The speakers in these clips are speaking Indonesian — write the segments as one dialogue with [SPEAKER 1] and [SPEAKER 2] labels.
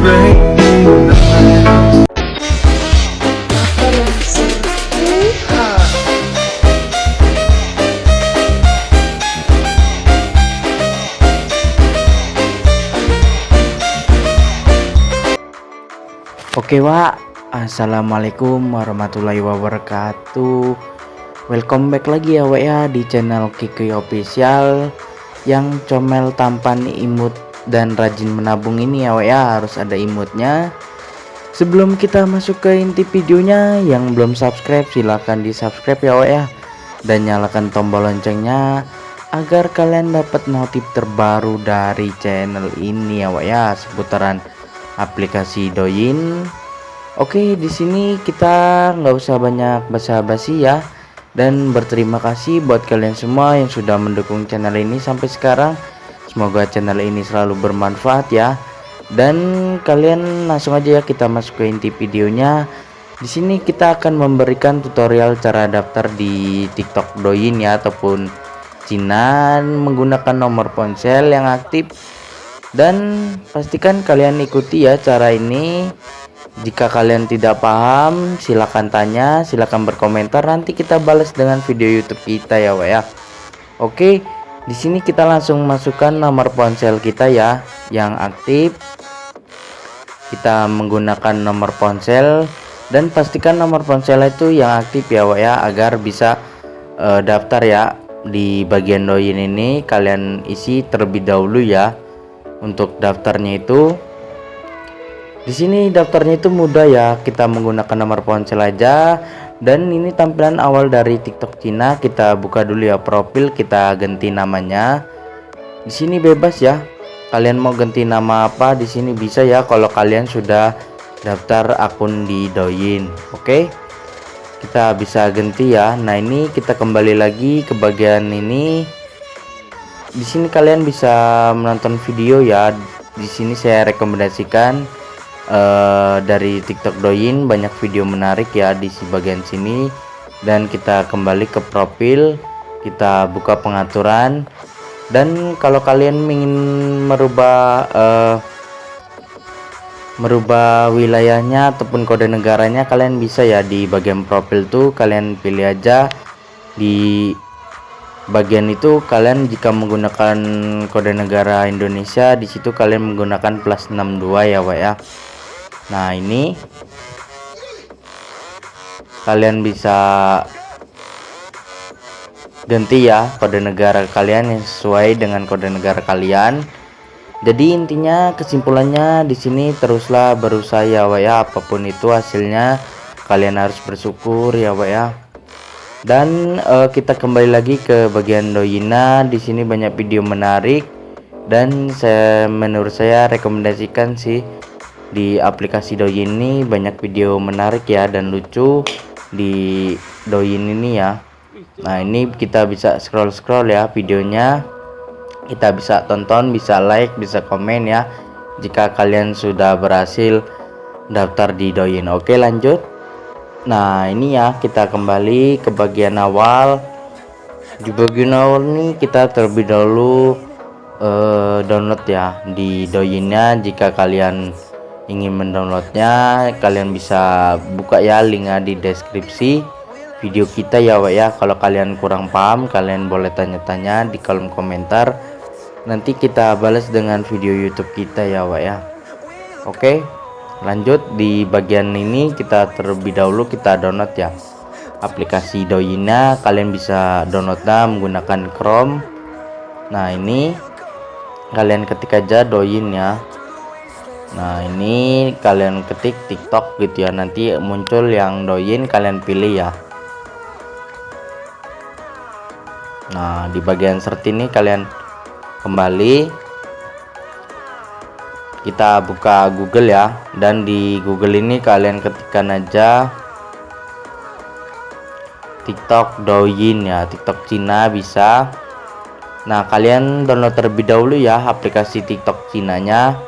[SPEAKER 1] Oke Wak, assalamualaikum warahmatullahi wabarakatuh. Welcome back lagi ya Wak ya di channel Kiki Official. Yang comel tampan imut dan rajin menabung ini ya Wak ya, harus ada imutnya. Sebelum kita masuk ke inti videonya, yang belum subscribe silahkan di subscribe ya Wak ya, dan nyalakan tombol loncengnya agar kalian dapat notif terbaru dari channel ini ya Wak ya, seputaran aplikasi Douyin. Oke, di sini kita nggak usah banyak basa-basi ya, dan berterima kasih buat kalian semua yang sudah mendukung channel ini sampai sekarang. Semoga channel ini selalu bermanfaat ya. Dan kalian langsung aja ya, kita masuk ke inti videonya. Di sini kita akan memberikan tutorial cara daftar di TikTok Douyin ya, ataupun Cina menggunakan nomor ponsel yang aktif. Dan pastikan kalian ikuti ya cara ini. Jika kalian tidak paham silahkan tanya, silahkan berkomentar, nanti kita balas dengan video YouTube kita ya Wak ya. Oke, di sini kita langsung masukkan nomor ponsel kita ya yang aktif. Kita menggunakan nomor ponsel dan pastikan nomor ponsel itu yang aktif ya Wak ya, agar bisa daftar ya. Di bagian Douyin ini kalian isi terlebih dahulu ya. Untuk daftarnya itu di sini daftarnya itu mudah ya, kita menggunakan nomor ponsel aja. Dan ini tampilan awal dari TikTok Cina. Kita buka dulu ya profil, kita ganti namanya. Di sini bebas ya, kalian mau ganti nama apa di sini bisa ya kalau kalian sudah daftar akun di Douyin. Oke, kita bisa ganti ya. Nah ini kita kembali lagi ke bagian ini. Di sini kalian bisa menonton video ya. Di sini saya rekomendasikan dari TikTok Douyin banyak video menarik ya di bagian sini. Dan kita kembali ke profil, kita buka pengaturan. Dan kalau kalian ingin merubah wilayahnya ataupun kode negaranya, kalian bisa ya di bagian profil tuh kalian pilih aja. Di bagian itu kalian jika menggunakan kode negara Indonesia, di situ kalian menggunakan +62 ya Wak ya. Nah ini kalian bisa ganti ya kode negara kalian yang sesuai dengan kode negara kalian. Jadi intinya kesimpulannya di sini teruslah berusaha ya Wak ya, apapun itu hasilnya kalian harus bersyukur ya Wak ya. Dan kita kembali lagi ke bagian Douyinnya. Di sini banyak video menarik dan menurut saya rekomendasikan sih di aplikasi Douyin ini banyak video menarik ya dan lucu di Douyin ini ya. Nah ini kita bisa scroll ya videonya, kita bisa tonton, bisa like, bisa komen ya jika kalian sudah berhasil daftar di Douyin. Oke lanjut. Nah ini ya, kita kembali ke bagian awal. Di bagian awal ini kita terlebih dahulu download ya di Douyinnya. Jika kalian ingin mendownloadnya, kalian bisa buka ya linknya di deskripsi video kita ya Wak ya. Kalau kalian kurang paham, kalian boleh tanya-tanya di kolom komentar, nanti kita balas dengan video YouTube kita ya Wak ya. Oke lanjut. Di bagian ini kita terlebih dahulu kita download ya aplikasi Douyinnya. Kalian bisa downloadnya menggunakan Chrome. Nah ini kalian ketik aja Douyin ya. Nah ini kalian ketik TikTok gitu ya, nanti muncul yang Douyin, kalian pilih ya. Nah di bagian search ini kalian kembali, kita buka Google ya, dan di Google ini kalian ketikkan aja TikTok Douyin ya, TikTok Cina bisa. Nah kalian download terlebih dahulu ya aplikasi TikTok Cinanya.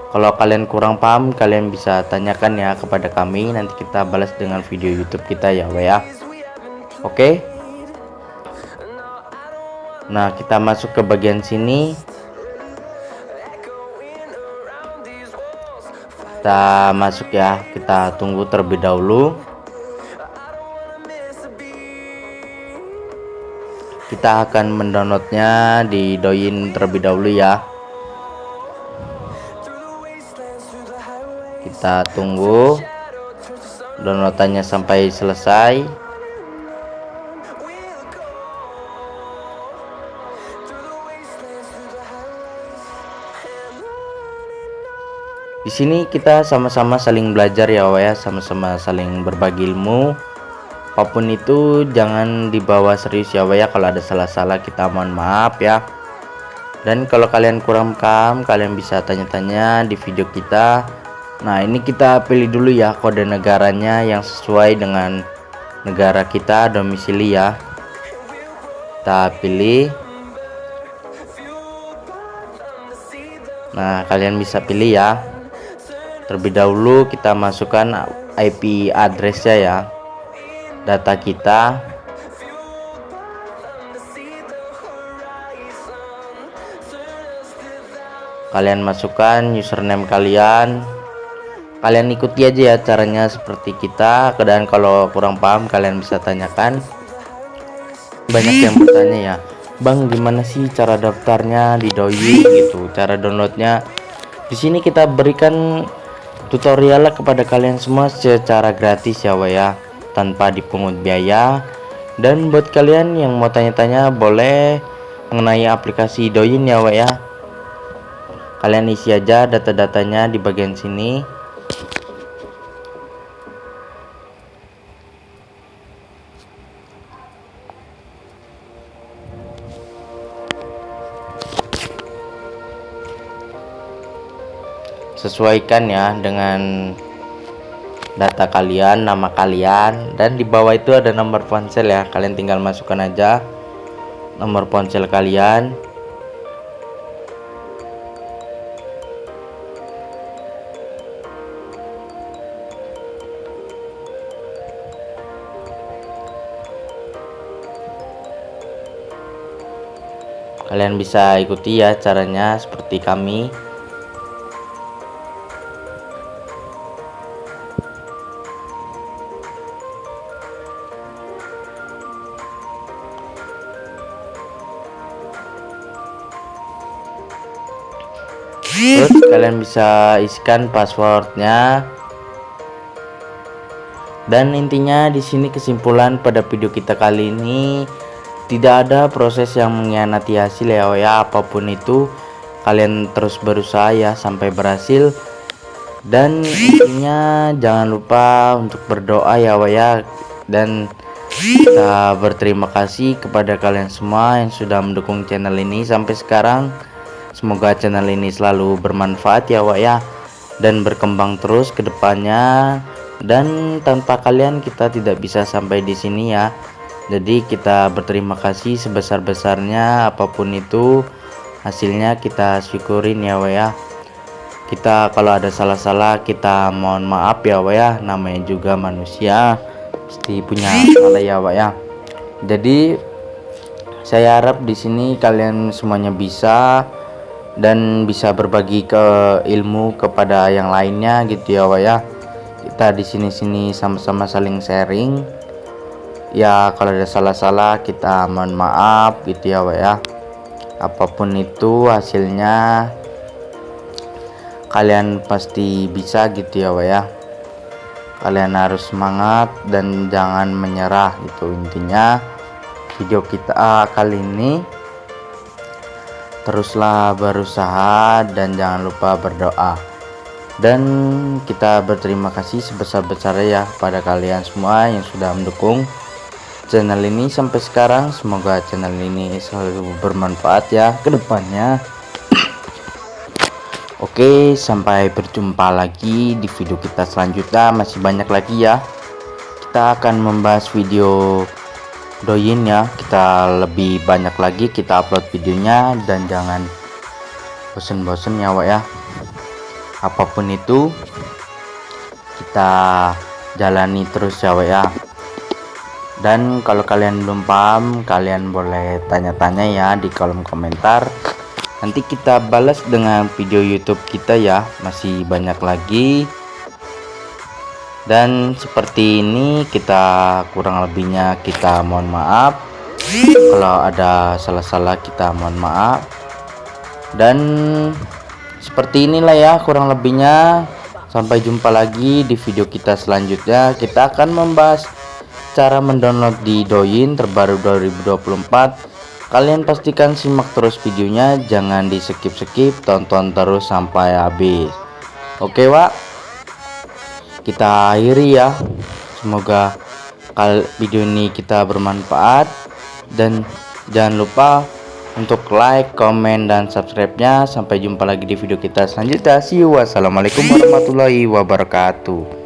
[SPEAKER 1] Kalau kalian kurang paham, kalian bisa tanyakan ya kepada kami, nanti kita balas dengan video YouTube kita ya Wak ya. Oke. Nah kita masuk ke bagian sini. Kita masuk ya, kita tunggu terlebih dahulu. Kita akan mendownloadnya di Douyin terlebih dahulu ya. Kita tunggu downloadannya sampai selesai. Di sini kita sama-sama saling belajar ya sama-sama saling berbagi ilmu. Apapun itu jangan dibawa serius ya kalau ada salah-salah kita mohon maaf ya. Dan kalau kalian kurang paham, kalian bisa tanya-tanya di video kita. Nah, ini kita pilih dulu ya kode negaranya yang sesuai dengan negara kita domisili ya. Kita pilih. Nah, kalian bisa pilih ya. Terlebih dahulu kita masukkan IP addressnya ya, data kita. Kalian masukkan username kalian. Kalian ikuti aja ya caranya seperti kita. Dan kalau kurang paham kalian bisa tanyakan. Banyak yang bertanya ya, Bang, gimana sih cara daftarnya di Douyin gitu, cara downloadnya. Di sini kita berikan tutorial kepada kalian semua secara gratis ya tanpa dipungut biaya. Dan buat kalian yang mau tanya-tanya boleh mengenai aplikasi Douyin ya kalian isi aja data-datanya di bagian sini. Sesuaikan ya dengan data kalian, nama kalian, dan di bawah itu ada nomor ponsel ya. Kalian tinggal masukkan aja nomor ponsel kalian. Kalian bisa ikuti ya caranya seperti kami. Terus kalian bisa isikan passwordnya. Dan intinya di sini kesimpulan pada video kita kali ini, tidak ada proses yang mengkhianati hasil ya apapun itu kalian terus berusaha ya sampai berhasil. Dan intinya jangan lupa untuk berdoa ya dan kita berterima kasih kepada kalian semua yang sudah mendukung channel ini sampai sekarang. Semoga channel ini selalu bermanfaat ya dan berkembang terus ke depannya. Dan tanpa kalian kita tidak bisa sampai di sini ya. Jadi kita berterima kasih sebesar-besarnya, apapun itu hasilnya kita syukurin ya Kita kalau ada salah-salah kita mohon maaf ya namanya juga manusia pasti punya salah ya Jadi saya harap di sini kalian semuanya bisa dan bisa berbagi ke ilmu kepada yang lainnya gitu ya Kita di sini sama-sama saling sharing ya. Kalau ada salah-salah kita mohon maaf gitu ya Apapun itu hasilnya kalian pasti bisa gitu ya Kalian harus semangat dan jangan menyerah, itu intinya video kita kali ini. Teruslah berusaha dan jangan lupa berdoa. Dan kita berterima kasih sebesar-besarnya ya pada kalian semua yang sudah mendukung channel ini sampai sekarang. Semoga channel ini selalu bermanfaat ya ke depannya. Oke, sampai berjumpa lagi di video kita selanjutnya. Masih banyak lagi ya, kita akan membahas video Douyin ya. Kita lebih banyak lagi kita upload videonya. Dan jangan bosen-bosen ya apapun itu kita jalani terus ya Dan kalau kalian belum paham kalian boleh tanya-tanya ya di kolom komentar. Nanti kita balas dengan video YouTube kita ya, masih banyak lagi. Dan seperti ini, kita kurang lebihnya kita mohon maaf. Kalau ada salah-salah kita mohon maaf. Dan seperti inilah ya kurang lebihnya. Sampai jumpa lagi di video kita selanjutnya. Kita akan membahas cara mendownload di Douyin terbaru 2024. Kalian pastikan simak terus videonya, jangan di skip-skip, tonton terus sampai habis. Oke Wak, kita akhiri ya. Semoga video ini kita bermanfaat, dan jangan lupa untuk like, komen, dan subscribe-nya. Sampai jumpa lagi di video kita selanjutnya. See you. Wassalamualaikum warahmatullahi wabarakatuh.